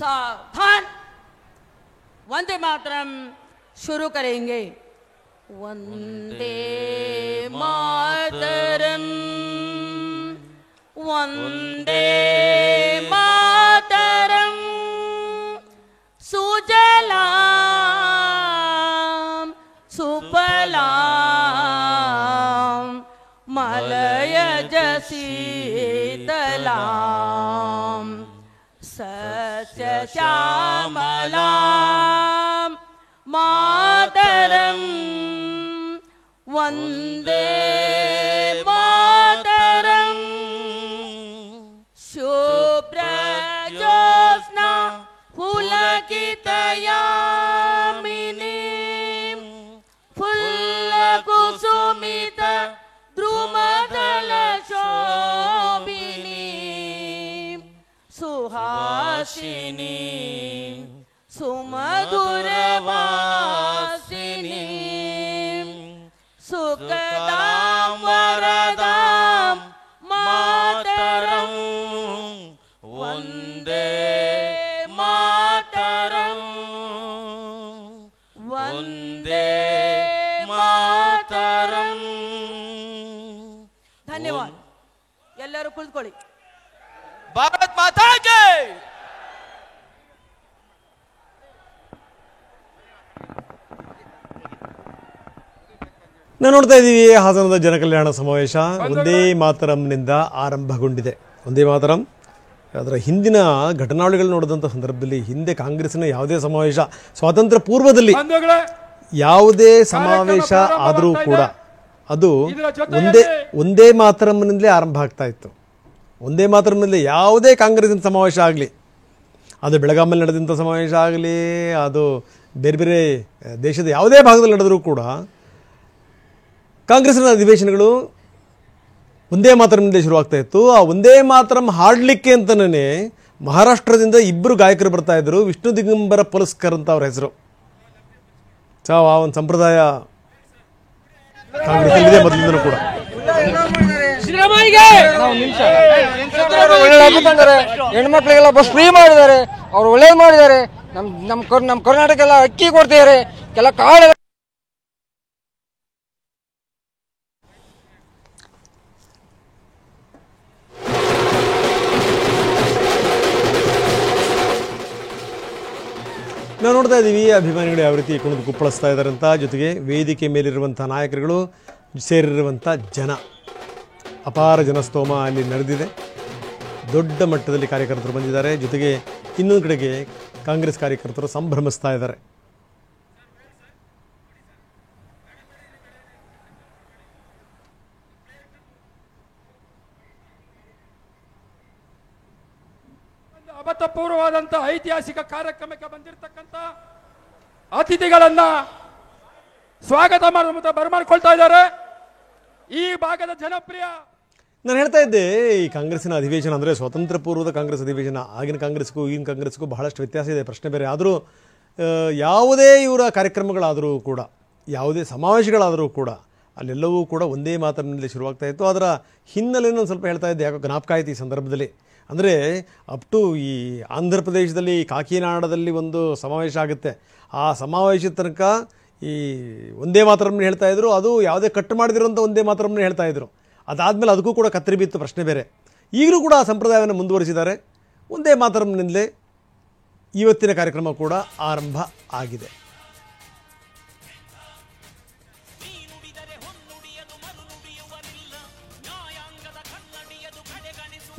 सावधान। वंदे मातरम शुरू करेंगे। वंदे मातरम, वंदे मातरम, सुजलाम सुफलाम मलयज शीतलाम सस्य श्यामलाम मातरम। वंदे मातरम। शुभ्रज्योत्स्ना पुलकितयामिनी फुल्लकुसुमित द्रुमदलशोभिनी सुहासिनी सुमधुरवासिनी सुखदां वरदां मातरं। वंदे मातरं, वंदे मातरं। धन्यवाद। ಎಲ್ಲರೂ ಕುಳಿತುಕೊಳ್ಳಿ। ಭಾರತ್ ಮಾತಾ ಕಿ। ನಾವು ನೋಡ್ತಾ ಇದ್ದೀವಿ ಹಾಸನದ ಜನಕಲ್ಯಾಣ ಸಮಾವೇಶ ಒಂದೇ ಮಾತರಂನಿಂದ ಆರಂಭಗೊಂಡಿದೆ. ಒಂದೇ ಮಾತರಂ ಅದರ ಹಿಂದಿನ ಘಟನಾವಳಿಗಳು ನೋಡಿದಂಥ ಸಂದರ್ಭದಲ್ಲಿ ಹಿಂದೆ ಕಾಂಗ್ರೆಸ್ನ ಯಾವುದೇ ಸಮಾವೇಶ ಸ್ವಾತಂತ್ರ್ಯ ಪೂರ್ವದಲ್ಲಿ ಯಾವುದೇ ಸಮಾವೇಶ ಆದರೂ ಕೂಡ ಅದು ಒಂದೇ ಮಾತರಂನಿಂದಲೇ ಆರಂಭ ಆಗ್ತಾ ಇತ್ತು. ಒಂದೇ ಮಾತರಂನಿಂದಲೇ ಯಾವುದೇ ಕಾಂಗ್ರೆಸ್ಸಿನ ಸಮಾವೇಶ ಆಗಲಿ, ಅದು ಬೆಳಗಾಮಲ್ಲಿ ನಡೆದಂಥ ಸಮಾವೇಶ ಆಗಲಿ, ಅದು ಬೇರೆ ಬೇರೆ ದೇಶದ ಯಾವುದೇ ಭಾಗದಲ್ಲಿ ನಡೆದರೂ ಕೂಡ ಕಾಂಗ್ರೆಸ್ನ ಅಧಿವೇಶನಗಳು ಒಂದೇ ಮಾತರಂನಿಂದ ಶುರುವಾಗ್ತಾ ಇತ್ತು. ಆ ಒಂದೇ ಮಾತರಂ ಹಾಡಲಿಕ್ಕೆ ಅಂತಲೇ ಮಹಾರಾಷ್ಟ್ರದಿಂದ ಇಬ್ಬರು ಗಾಯಕರು ಬರ್ತಾ ಇದ್ರು. ವಿಷ್ಣು ದಿಗಂಬರ ಪುಲಸ್ಕರ್ ಅಂತ ಅವ್ರ ಹೆಸರು. ಆ ಒಂದು ಸಂಪ್ರದಾಯ ಕಾಂಗ್ರೆಸ್ನಲ್ಲಿದೆ ಮೊದಲಿಂದಲೂ ಕೂಡ. ಹೆಣ್ಮಕ್ಳಿಗೆಲ್ಲ ಬಸ್ ಫ್ರೀ ಮಾಡಿದ್ದಾರೆ, ಅವ್ರು ಒಳ್ಳೇದು ಮಾಡಿದ್ದಾರೆ. ನಮ್ಮ ಕರ್ನಾಟಕ ಎಲ್ಲ ಅಕ್ಕಿ ಕೊಡ್ತಿದ್ದಾರೆ, ಕೆಲ ಕಾಳು. ನಾವು ನೋಡ್ತಾ ಇದ್ದೀವಿ ಅಭಿಮಾನಿಗಳು ಯಾವ ರೀತಿ ಕುಣಿದು ಕುಪ್ಪಳಿಸ್ತಾ ಇದ್ದಾರೆ ಅಂತ. ಜೊತೆಗೆ ವೇದಿಕೆ ಮೇಲಿರುವಂಥ ನಾಯಕರುಗಳು ಸೇರಿರುವಂಥ ಜನ, ಅಪಾರ ಜನಸ್ತೋಮ ಅಲ್ಲಿ ನಡೆದಿದೆ. ದೊಡ್ಡ ಮಟ್ಟದಲ್ಲಿ ಕಾರ್ಯಕರ್ತರು ಬಂದಿದ್ದಾರೆ. ಜೊತೆಗೆ ಇನ್ನೊಂದು ಕಡೆಗೆ ಕಾಂಗ್ರೆಸ್ ಕಾರ್ಯಕರ್ತರು ಸಂಭ್ರಮಿಸ್ತಾ ಇದ್ದಾರೆ. ಅಭೂತಪೂರ್ವವಾದಂತಹ ಐತಿಹಾಸಿಕ ಕಾರ್ಯಕ್ರಮಕ್ಕೆ ಬಂದಿರತಕ್ಕಂತ ಅತಿಥಿಗಳನ್ನ ಸ್ವಾಗತ ಬರಮಾಡ್ಕೊಳ್ತಾ ಇದ್ದಾರೆ. ಈ ಭಾಗದ ಜನಪ್ರಿಯ, ನಾನು ಹೇಳ್ತಾ ಇದ್ದೆ, ಈ ಕಾಂಗ್ರೆಸ್ಸಿನ ಅಧಿವೇಶನ ಅಂದರೆ ಸ್ವಾತಂತ್ರ್ಯ ಪೂರ್ವದ ಕಾಂಗ್ರೆಸ್ ಅಧಿವೇಶನ ಆಗಿನ ಕಾಂಗ್ರೆಸ್ಗೂ ಈಗಿನ ಕಾಂಗ್ರೆಸ್ಗೂ ಬಹಳಷ್ಟು ವ್ಯತ್ಯಾಸ ಇದೆ, ಪ್ರಶ್ನೆ ಬೇರೆ. ಆದರೂ ಯಾವುದೇ ಇವರ ಕಾರ್ಯಕ್ರಮಗಳಾದರೂ ಕೂಡ, ಯಾವುದೇ ಸಮಾವೇಶಗಳಾದರೂ ಕೂಡ ಅಲ್ಲೆಲ್ಲವೂ ಕೂಡ ಒಂದೇ ಮಾತರಿನಲ್ಲಿ ಶುರುವಾಗ್ತಾ ಇತ್ತು. ಅದರ ಹಿನ್ನೆಲೆಯನ್ನು ಸ್ವಲ್ಪ ಹೇಳ್ತಾ ಇದ್ದೆ, ಯಾಕೋ ಜ್ಞಾಪಕ ಆಯಿತು ಈ ಸಂದರ್ಭದಲ್ಲಿ. ಅಂದರೆ ಅಪ್ ಟು ಈ ಆಂಧ್ರ ಪ್ರದೇಶದಲ್ಲಿ ಕಾಕಿನಾಡದಲ್ಲಿ ಒಂದು ಸಮಾವೇಶ ಆಗುತ್ತೆ. ಆ ಸಮಾವೇಶದ ತನಕ ಈ ಒಂದೇ ಮಾತರಮ್ನ ಹೇಳ್ತಾ ಇದ್ರು. ಅದು ಯಾವುದೇ ಕಟ್ ಮಾಡಿದಿರೋಂಥ ಒಂದೇ ಮಾತರಮ್ನ ಹೇಳ್ತಾ ಇದ್ರು. ಅದಾದಮೇಲೆ ಅದಕ್ಕೂ ಕೂಡ ಕತ್ತರಿ ಬಿತ್ತು, ಪ್ರಶ್ನೆ ಬೇರೆ. ಈಗಲೂ ಕೂಡ ಆ ಸಂಪ್ರದಾಯವನ್ನು ಮುಂದುವರಿಸಿದ್ದಾರೆ. ಒಂದೇ ಮಾತರಮ್ನಿಂದಲೇ ಇವತ್ತಿನ ಕಾರ್ಯಕ್ರಮ ಕೂಡ ಆರಂಭ ಆಗಿದೆ.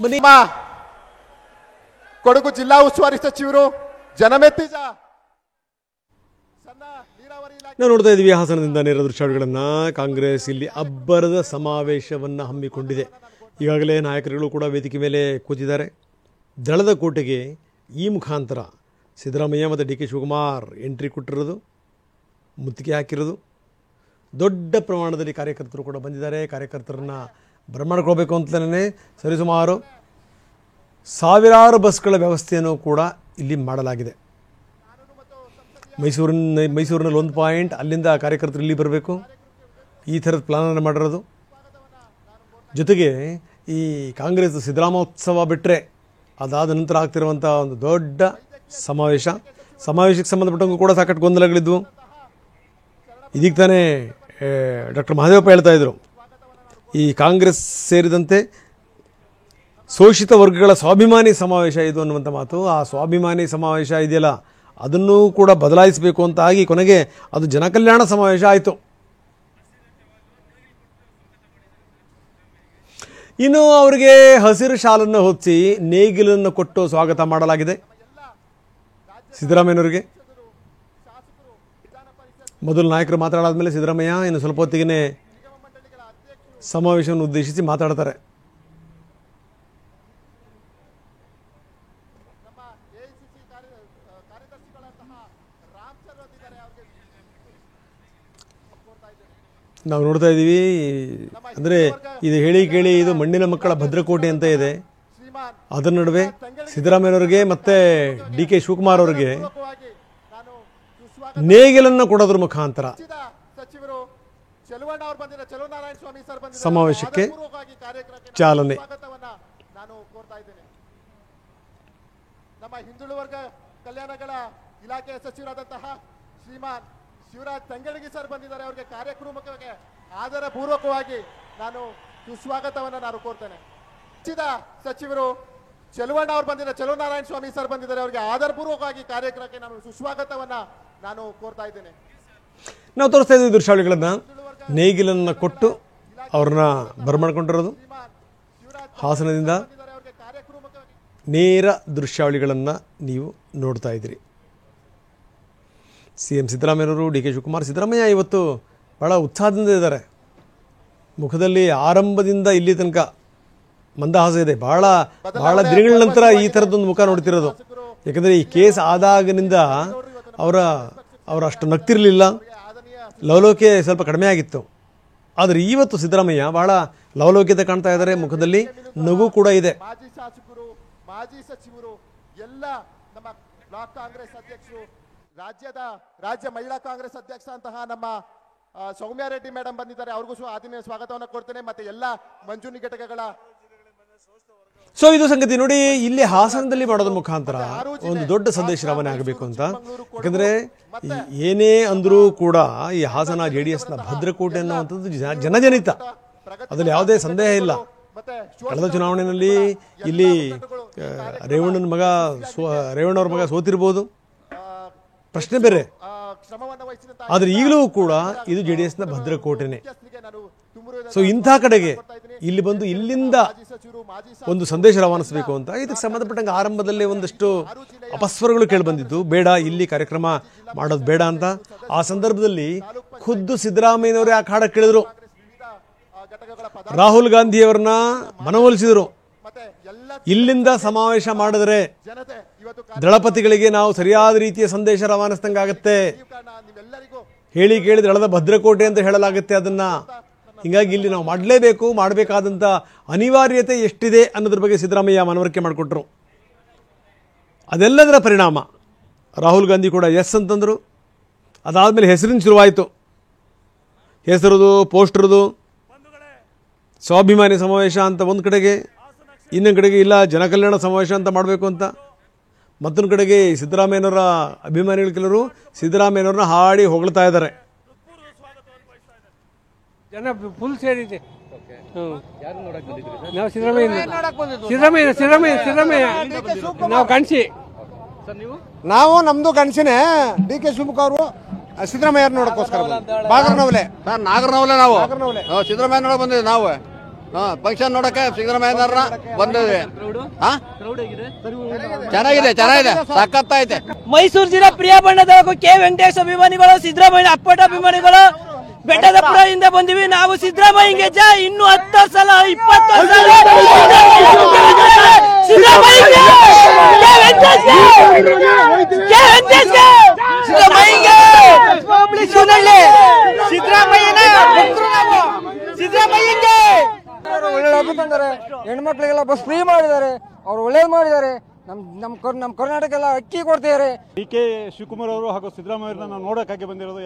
ಬನ್ನಿ. ಕೊಡಗು ಜಿಲ್ಲಾ ಉಸ್ತುವಾರಿ ಸಚಿವರು ಜನಮೆತ್ತಿಜ ನಾವು ನೋಡ್ತಾ ಇದ್ದೀವಿ ಹಾಸನದಿಂದ ನೇರ ದೃಶ್ಯಾವಳಿಗಳನ್ನು. ಕಾಂಗ್ರೆಸ್ ಇಲ್ಲಿ ಅಬ್ಬರದ ಸಮಾವೇಶವನ್ನು ಹಮ್ಮಿಕೊಂಡಿದೆ. ಈಗಾಗಲೇ ನಾಯಕರುಗಳು ಕೂಡ ವೇದಿಕೆ ಮೇಲೆ ಕೂತಿದ್ದಾರೆ. ದಳದ ಕೋಟೆಗೆ ಈ ಮುಖಾಂತರ ಸಿದ್ದರಾಮಯ್ಯ ಮತ್ತು ಡಿ ಕೆ ಶಿವಕುಮಾರ್ ಎಂಟ್ರಿ ಕೊಟ್ಟಿರೋದು, ಮುತ್ತಿಗೆ ಹಾಕಿರೋದು. ದೊಡ್ಡ ಪ್ರಮಾಣದಲ್ಲಿ ಕಾರ್ಯಕರ್ತರು ಕೂಡ ಬಂದಿದ್ದಾರೆ. ಕಾರ್ಯಕರ್ತರನ್ನು ಬರಮಾಡ್ಕೊಳ್ಬೇಕು ಅಂತಲೇ ಸರಿಸುಮಾರು ಸಾವಿರಾರು ಬಸ್ಗಳ ವ್ಯವಸ್ಥೆಯನ್ನು ಕೂಡ ಇಲ್ಲಿ ಮಾಡಲಾಗಿದೆ. ಮೈಸೂರಿನಲ್ಲಿ 1 ಪಾಯಿಂಟ್, ಅಲ್ಲಿಂದ ಕಾರ್ಯಕರ್ತರು ಇಲ್ಲಿ ಬರಬೇಕು, ಈ ಥರದ ಪ್ಲಾನನ್ನು ಮಾಡಿರೋದು. ಜೊತೆಗೆ ಈ ಕಾಂಗ್ರೆಸ್ ಸಿದ್ದರಾಮೋತ್ಸವ ಬಿಟ್ಟರೆ ಅದಾದ ನಂತರ ಆಗ್ತಿರುವಂಥ ಒಂದು ದೊಡ್ಡ ಸಮಾವೇಶಕ್ಕೆ ಸಂಬಂಧಪಟ್ಟಂಗೂ ಕೂಡ ಸಾಕಷ್ಟು ಗೊಂದಲಗಳಿದ್ವು. ಇದೀಗ ತಾನೇ ಡಾಕ್ಟರ್ ಮಹದೇವಪ್ಪ ಹೇಳ್ತಾ ಇದ್ರು, ಈ ಕಾಂಗ್ರೆಸ್ ಸೇರಿದಂತೆ ಶೋಷಿತ ವರ್ಗಗಳ ಸ್ವಾಭಿಮಾನಿ ಸಮಾವೇಶ ಇದು ಅನ್ನುವಂಥ ಮಾತು. ಆ ಸ್ವಾಭಿಮಾನಿ ಸಮಾವೇಶ ಇದೆಯಲ್ಲ, ಅದನ್ನು ಕೂಡ ಬದಲಾಯಿಸಬೇಕು ಅಂತ ಆಗಿ ಕೊನೆಗೆ ಅದು ಜನಕಲ್ಯಾಣ ಸಮಾವೇಶ ಆಯಿತು. ಇನ್ನು ಅವರಿಗೆ ಹಸಿರು ಶಾಲನ್ನು ಹೊತ್ತಿಸಿ ನೇಗಿಲನ್ನು ಕೊಟ್ಟು ಸ್ವಾಗತ ಮಾಡಲಾಗಿದೆ ಸಿದ್ದರಾಮಯ್ಯನವರಿಗೆ. ಮೊದಲು ನಾಯಕರು ಮಾತಾಡಾದ ಮೇಲೆ ಸಿದ್ದರಾಮಯ್ಯ ಇನ್ನು ಸ್ವಲ್ಪ ಹೊತ್ತಿಗೆ ಸಮಾವೇಶವನ್ನು ಉದ್ದೇಶಿಸಿ ಮಾತಾಡ್ತಾರೆ. ನಾವು ನೋಡ್ತಾ ಇದ್ದೀವಿ, ಅಂದರೆ ಇದು ಹೇಳಿ ಕೇಳಿ ಇದು ಮಣ್ಣಿನ ಮಕ್ಕಳ ಭದ್ರಕೋಟೆ ಅಂತ ಇದೆ. ಅದರ ನಡುವೆ ಸಿದ್ದರಾಮಯ್ಯನವರಿಗೆ ಮತ್ತೆ ಡಿ ಕೆ ಶಿವಕುಮಾರ್ ಅವರಿಗೆ ನೇಗಿಲನ್ನು ಕೊಡೋದ್ರ ಮುಖಾಂತರ ಸಮಾವೇಶಕ್ಕೆ ಚಾಲನೆ. ನಮ್ಮ ಹಿಂದುಳಿದ ವರ್ಗ ಕಲ್ಯಾಣಗಳ ಇಲಾಖೆಯ ಸಚಿವರಾದಂತಹ ಶ್ರೀಮಾನ್ ಶಿವರಾಜ್ ತಂಗಡಗಿ ಸರ್ ಬಂದಿದ್ದಾರೆ. ಅವರಿಗೆ ಕಾರ್ಯಕ್ರಮಕ್ಕೆ ಆದರ ಪೂರ್ವಕವಾಗಿ ನಾನು ಸುಸ್ವಾಗತವನ್ನು ನಾನು ಕೋರ್ತೇನೆ. ಸಚಿವರು ಚೆಲುವಣ್ಣ ಅವರು ಬಂದಿದ್ದಾರೆ, ಚೆಲುವನಾರಾಯಣ ಸ್ವಾಮಿ ಸರ್ ಬಂದಿದ್ದಾರೆ. ಅವರಿಗೆ ಆದರ ಪೂರ್ವಕವಾಗಿ ಕಾರ್ಯಕ್ರಮಕ್ಕೆ ನಾನು ಸುಸ್ವಾಗತವನ್ನ ನಾನು ಕೋರ್ತಾ ಇದ್ದೇನೆ. ನಾವು ತೋರಿಸ್ತಾ ಇದ್ದೀವಿ ದೃಶ್ಯಾವಳಿಗಳನ್ನ. ನೇಗಿಲನ್ನ ಕೊಟ್ಟು ಅವ್ರನ್ನ ಬರಮಾಡ್ಕೊಂಡಿರೋದು ಹಾಸನದಿಂದ ನೇರ ದೃಶ್ಯಾವಳಿಗಳನ್ನು ನೀವು ನೋಡ್ತಾ ಇದ್ದೀರಿ. CM ಸಿದ್ದರಾಮಯ್ಯನವರು, ಡಿ ಕೆ ಶಿವಕುಮಾರ್. ಸಿದ್ದರಾಮಯ್ಯ ಇವತ್ತು ಭಾಳ ಉತ್ಸಾಹದಿಂದ ಇದ್ದಾರೆ. ಮುಖದಲ್ಲಿ ಆರಂಭದಿಂದ ಇಲ್ಲಿ ತನಕ ಮಂದಹಾಸ ಇದೆ. ಬಹಳ ದಿನಗಳ ನಂತರ ಈ ಥರದ್ದೊಂದು ಮುಖ ನೋಡ್ತಿರೋದು. ಯಾಕಂದರೆ ಈ ಕೇಸ್ ಆದಾಗಿನಿಂದ ಅವರ ಅಷ್ಟು ನಗ್ತಿರಲಿಲ್ಲ, ಲವಲೋಕೆ ಸ್ವಲ್ಪ ಕಡಿಮೆ ಆಗಿತ್ತು. ಆದರೆ ಇವತ್ತು ಸಿದ್ದರಾಮಯ್ಯ ಬಹಳ ಲವಲೋಕ್ಯತೆ ಕಾಣ್ತಾ ಇದ್ದಾರೆ. ಮುಖದಲ್ಲಿ ನಗು ಕೂಡ ಇದೆ. ಮಾಜಿ ಶಾಸಕರು, ಮಾಜಿ ಸಚಿವರು, ಎಲ್ಲ ನಮ್ಮ ಬ್ಲಾಕ್ ಕಾಂಗ್ರೆಸ್ ಅಧ್ಯಕ್ಷರು, ರಾಜ್ಯ ಮಹಿಳಾ ಕಾಂಗ್ರೆಸ್ ಅಧ್ಯಕ್ಷ ಅಂತಹ ನಮ್ಮ ಸೌಮ್ಯ ರೆಡ್ಡಿ ಮೇಡಮ್ ಬಂದಿದ್ದಾರೆ. ಅವ್ರಿಗೂ ಆತ್ಮೀಯ ಸ್ವಾಗತವನ್ನು ಕೊಡ್ತೇನೆ. ಮತ್ತೆ ಎಲ್ಲ ಮಂಜೂನಿ ಘಟಕಗಳ ಸೊ ಇದು ಸಂಗತಿ ನೋಡಿ. ಇಲ್ಲಿ ಹಾಸನದಲ್ಲಿ ಮಾಡೋದ್ರ ಮುಖಾಂತರ ಒಂದು ದೊಡ್ಡ ಸಂದೇಶ ರವಾನೆ ಆಗಬೇಕು ಅಂತ. ಯಾಕಂದ್ರೆ ಏನೇ ಅಂದ್ರೂ ಕೂಡ ಈ ಹಾಸನ JDSನ ಭದ್ರಕೋಟೆ ಅನ್ನುವಂಥದ್ದು ಜನಜನಿತ, ಅದ್ರಲ್ಲಿ ಯಾವುದೇ ಸಂದೇಹ ಇಲ್ಲ. ಕಳೆದ ಚುನಾವಣೆಯಲ್ಲಿ ಇಲ್ಲಿ ರೇವಣ್ಣವ್ರ ಮಗ ಸೋತಿರ್ಬೋದು, ಪ್ರಶ್ನೆ ಬೇರೆ. ಆದರೆ ಈಗಲೂ ಕೂಡ ಇದು JDSನ ಭದ್ರಕೋಟೆನೆ. ಸೊ ಇಂಥ ಕಡೆಗೆ ಇಲ್ಲಿ ಬಂದು ಇಲ್ಲಿಂದ ಒಂದು ಸಂದೇಶ ರವಾನಿಸಬೇಕು ಅಂತ ಇದಕ್ಕೆ ಸಂಬಂಧಪಟ್ಟಂಗೆ ಆರಂಭದಲ್ಲೇ ಒಂದಷ್ಟು ಅಪಸ್ವರಗಳು ಕೇಳಿ ಬಂದಿದ್ದು, ಬೇಡ ಇಲ್ಲಿ ಕಾರ್ಯಕ್ರಮ ಮಾಡೋದು ಬೇಡ ಅಂತ. ಆ ಸಂದರ್ಭದಲ್ಲಿ ಖುದ್ದು ಸಿದ್ದರಾಮಯ್ಯನವರೇ ಆ ಕಾಡ ಕೇಳಿದ್ರು, ರಾಹುಲ್ ಗಾಂಧಿಯವರನ್ನ ಮನವೊಲಿಸಿದರು. ಇಲ್ಲಿಂದ ಸಮಾವೇಶ ಮಾಡಿದ್ರೆ ದಳಪತಿಗಳಿಗೆ ನಾವು ಸರಿಯಾದ ರೀತಿಯ ಸಂದೇಶ ರವಾನಿಸಿದಂಗಾಗತ್ತೆ, ಹೇಳಿ ಕೇಳಿ ದಳದ ಭದ್ರಕೋಟೆ ಅಂತ ಹೇಳಲಾಗುತ್ತೆ ಅದನ್ನ. ಹೀಗಾಗಿ ಇಲ್ಲಿ ನಾವು ಮಾಡಬೇಕಾದಂಥ ಅನಿವಾರ್ಯತೆ ಎಷ್ಟಿದೆ ಅನ್ನೋದ್ರ ಬಗ್ಗೆ ಸಿದ್ದರಾಮಯ್ಯ ಮನವರಿಕೆ ಮಾಡಿಕೊಟ್ರು. ಅದೆಲ್ಲದರ ಪರಿಣಾಮ ರಾಹುಲ್ ಗಾಂಧಿ ಕೂಡ ಎಸ್ ಅಂತಂದರು. ಅದಾದಮೇಲೆ ಹೆಸರಿನ ಶುರುವಾಯಿತು. ಹೆಸರದು, ಪೋಸ್ಟರ್ದು, ಸ್ವಾಭಿಮಾನಿ ಸಮಾವೇಶ ಅಂತ ಒಂದು ಕಡೆಗೆ, ಇನ್ನೊಂದು ಕಡೆಗೆ ಇಲ್ಲ ಜನಕಲ್ಯಾಣ ಸಮಾವೇಶ ಅಂತ ಮಾಡಬೇಕು ಅಂತ, ಮತ್ತೊಂದು ಕಡೆಗೆ ಸಿದ್ದರಾಮಯ್ಯನವರ ಅಭಿಮಾನಿಗಳು ಕೆಲವರು ಸಿದ್ದರಾಮಯ್ಯನವ್ರನ್ನ ಹಾಡಿ ಹೊಗಳ್ತಾ ಇದ್ದಾರೆ. ಜನ ಫುಲ್ ಸೇರಿದೆ. ನಾವು ಸಿದ್ದರಾಮಯ್ಯ ನಾವು ಕಣ್ಸಿ. ನಾವು ನಮ್ದು ಕನಸಿನೇ ಡಿ ಕೆ ಶಿವಕುಮಾರ್ ಅವರು ಸಿದ್ದರಾಮಯ್ಯ ನೋಡಕ್ಕೋಸ್ಕರ ಬಾಗರನವಲೆ ಸರ್, ನಾಗರನವಲೆ ನಾವು ಸಿದ್ದರಾಮಯ್ಯ ನೋಡಕ್ ಬಂದಿದ್ವಿ. ನಾವು ಫಂಕ್ಷನ್ ನೋಡಕ್ಕೆ ಸಿದ್ದರಾಮಯ್ಯನವ್ರನ್ನ ಬಂದಿದ್ವಿ. ಚೆನ್ನಾಗಿದೆ, ಸಖತ್ತೈತೆ. ಮೈಸೂರು ಜಿಲ್ಲಾ ಪ್ರಿಯ ಬಣ್ಣದ ಕೆ ವೆಂಕಟೇಶ್ ಅಭಿಮಾನಿಗಳು, ಸಿದ್ದರಾಮಯ್ಯ ಅಪ್ಪಟ ಅಭಿಮಾನಿಗಳು ಬೆಟ್ಟದಪುರದಿಂದ ಬಂದಿವಿ. ನಾವು ಸಿದ್ದರಾಮಯ್ಯಗೆ ಇನ್ನು 10 ಸಲ 20 ಸಲ ಹೆಣ್ಮಕ್ಳಿಗೆಲ್ಲ ಬಸ್ ಫ್ರೀ ಮಾಡಿದ್ದಾರೆ, ಅವ್ರು ಒಳ್ಳೇದು ಮಾಡಿದ್ದಾರೆ. ನಮ್ಮ ಕರ್ನಾಟಕ ಎಲ್ಲ ಅಕ್ಕಿ ಕೊಡ್ತಿದ್ದಾರೆ. ಡಿ ಕೆ ಶಿವಕುಮಾರ್ ಅವರು ಹಾಗೂ ಸಿದ್ದರಾಮಯ್ಯ ನಾವು ನೋಡೋಕ್ಕಾಗಿ ಬಂದಿರೋದು.